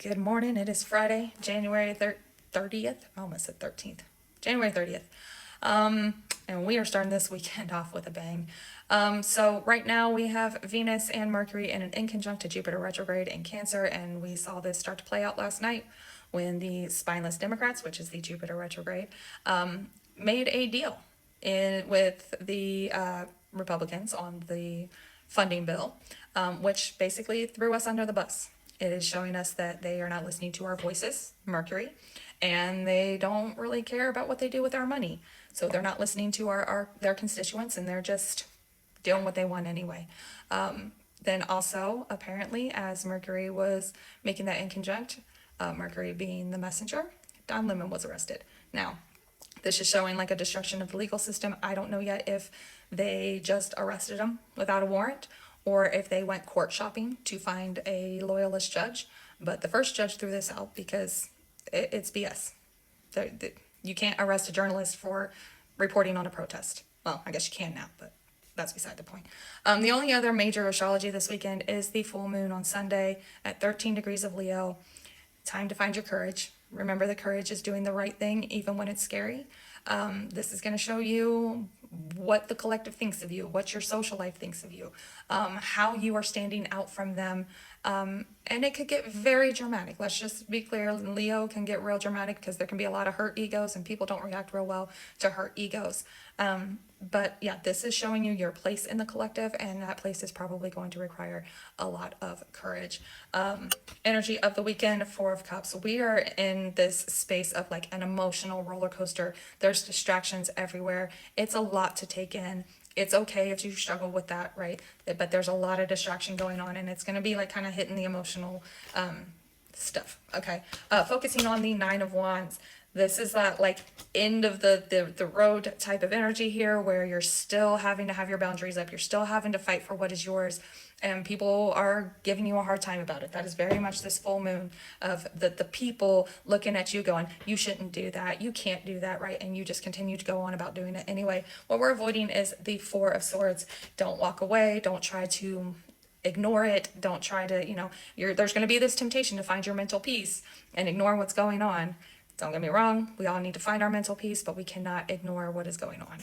Good morning. It is Friday, January 30th. I almost said 13th. January 30th. And we are starting this weekend off with a bang. So right now we have Venus and Mercury in an inconjunct to Jupiter retrograde in Cancer, and we saw this start to play out last night when the spineless Democrats, which is the Jupiter retrograde, made a deal with the Republicans on the funding bill, which basically threw us under the bus. It is showing us that they are not listening to our voices, Mercury, and they don't really care about what they do with our money. So they're not listening to their constituents, and they're just doing what they want anyway. Then also, apparently, as Mercury was making that inconjunct, Mercury being the messenger, Don Lemon was arrested. Now, this is showing like a destruction of the legal system. I don't know yet if they just arrested him without a warrant or if they went court shopping to find a loyalist judge. But the first judge threw this out because it's BS. You can't arrest a journalist for reporting on a protest. Well, I guess you can now, but that's beside the point. The only other major astrology this weekend is the full moon on Sunday at 13 degrees of Leo. Time to find your courage. Remember, the courage is doing the right thing even when it's scary. This is going to show you what the collective thinks of you, what your social life thinks of you, how you are standing out from them. And it could get very dramatic. Let's just be clear. Leo can get real dramatic because there can be a lot of hurt egos and people don't react real well to hurt egos. But yeah, this is showing you your place in the collective, and that place is probably going to require a lot of courage. Energy of the weekend, Four of Cups. We are in this space of like an emotional roller coaster. There's distractions everywhere. It's a lot to take in. It's okay if you struggle with that, right? But there's a lot of distraction going on, and it's going to be like kind of hitting the emotional stuff. Okay. Focusing on the Nine of Wands. This is that like end of the road type of energy here where you're still having to have your boundaries up. You're still having to fight for what is yours. And people are giving you a hard time about it. That is very much this full moon of the people looking at you going, you shouldn't do that. You can't do that, right? And you just continue to go on about doing it anyway. What we're avoiding is the Four of Swords. Don't walk away. Don't try to ignore it. Don't try to, there's going to be this temptation to find your mental peace and ignore what's going on. Don't get me wrong, we all need to find our mental peace, but we cannot ignore what is going on.